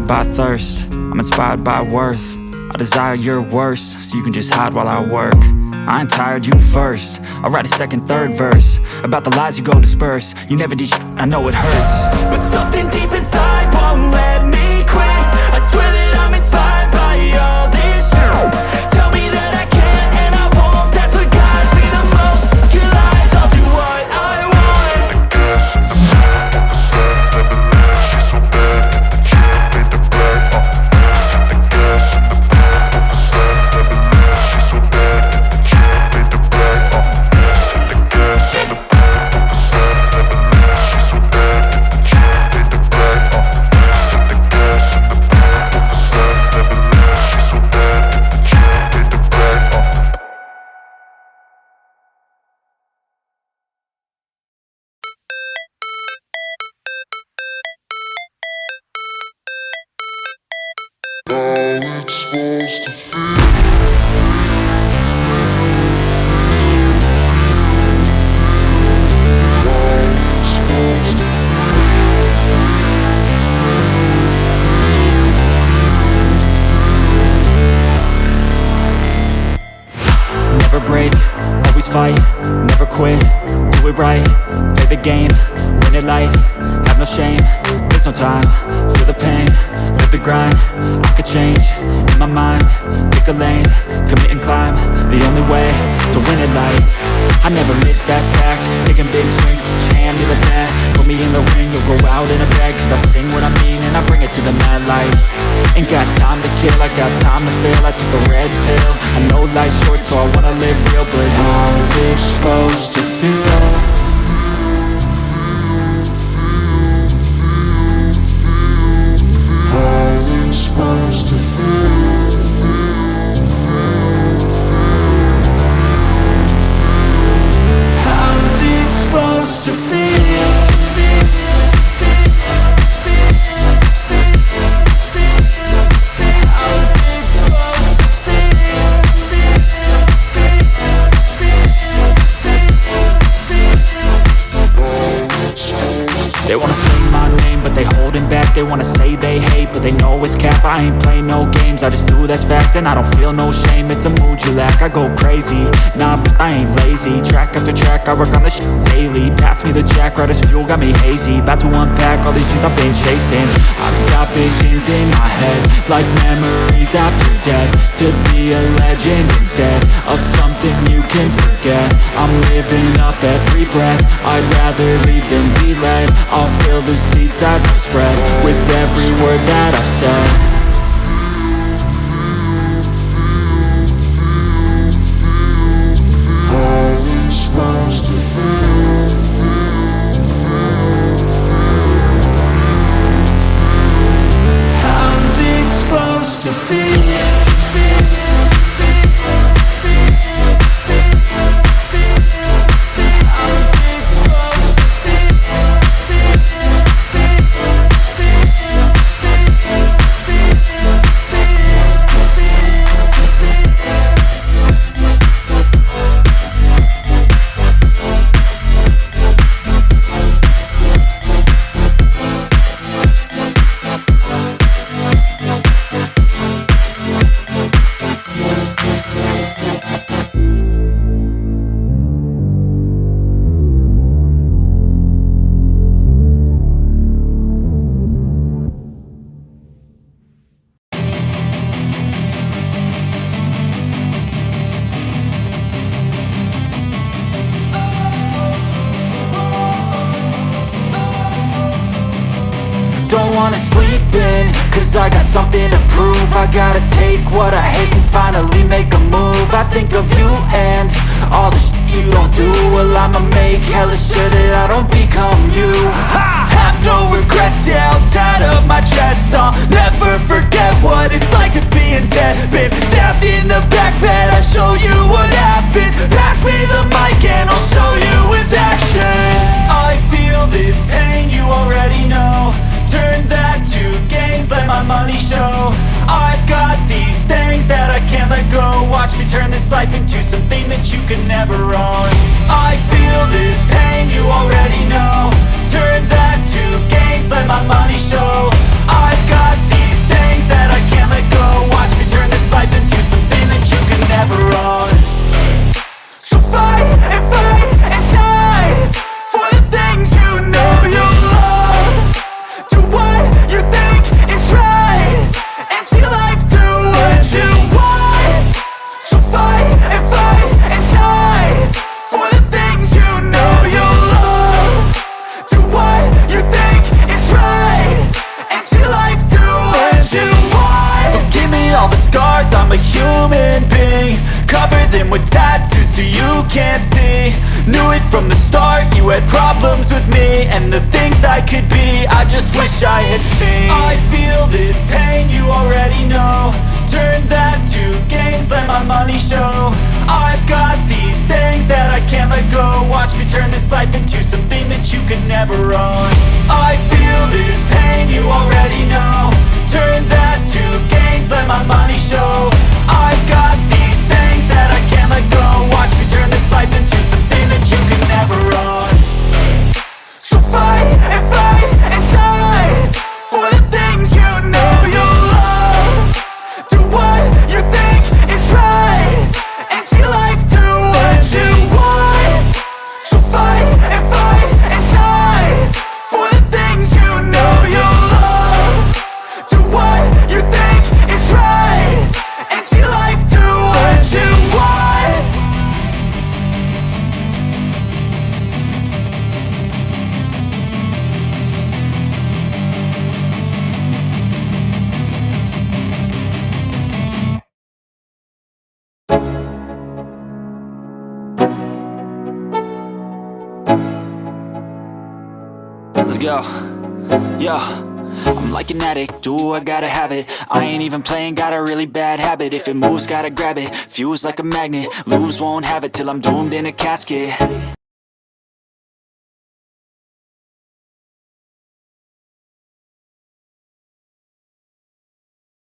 inspired by thirst, I'm inspired by worth. I desire your worst, so you can just hide while I work. I ain't tired, you first. I'll write a second, third verse about the lies you go disperse. You never did shit, I know it hurts, but something deep inside won't let me quit. I swear that I'm inspired by all this shit. Tell me that I can't and I won't. That's what guides me the most. Your lies, I'll do what I want. Never break, always fight, never quit, do it right, play the game, win it life, have no shame, there's no time, feel the pain, live the grind, I could change, in my mind, pick a lane, commit and climb, the only way to win it life. I never miss, that's fact, taking big swings, put your hand to the bat, put me in the ring, you'll go out in a bag, cause I sing what I mean and I bring it to the mad light. Ain't got time to kill, I got time to feel, I took the red pill, I know life's short so I wanna live real, but how's it supposed to feel? How's it supposed to feel? How's it supposed to feel? They wanna say my name, but they holding back. They wanna say they hate, but they know it's cap. I ain't play no games, I just do that's fact. And I don't feel no shame, it's a mood you lack. I go crazy, nah, but I ain't lazy. Track after track, I work on this shit daily. Pass me the jack, right as fuel, got me hazy. About to unpack all these things I've been chasing. I've got visions in my head, like memories after death. To be a legend instead of something you can forget. I'm living up every breath, I'd rather lead than be led. I'll fill the seats as I spread with every word that I've said. How's it supposed to feel? How's it supposed to feel? Don't wanna sleep in, cause I got something to prove. I gotta take what I hate and finally make a move. I think of you and all the shit you don't do. Well, I'ma make hella sure that I don't become you. I have no regrets, yeah, I'll tie up my chest. I'll never forget what it's like to be in debt. Been stabbed in the back bed, I'll show you what happens. Pass me the mic and I'll show you with action. I feel this pain, you already know. Turn that to gains, let my money show. I've got these things that I can't let go. Watch me turn this life into something that you can never own. I feel this pain, you already know. Turn that to gains, let my money show. I've got these cover them with tattoos so you can't see. Knew it from the start, you had problems with me and the things I could be, I just wish I had seen. I feel this pain, you already know. Turn that to gains, let my money show. I've got these things that I can't let go. Watch me turn this life into something that you could never own. I feel this pain, you already know. Turn that to gains, let my money show. I've got these things that I can't let go. Watch me turn this life into something that you could never own. So fight and die for the things you know you love. Do what you think is right and see life do what you want. So fight and die for the things you know you love. Do what you think is right and see life do what you want. Let's go. Yo, I'm like an addict, do I gotta have it. I ain't even playing, got a really bad habit. If it moves, gotta grab it. Fuse like a magnet, lose, won't have it till I'm doomed in a casket.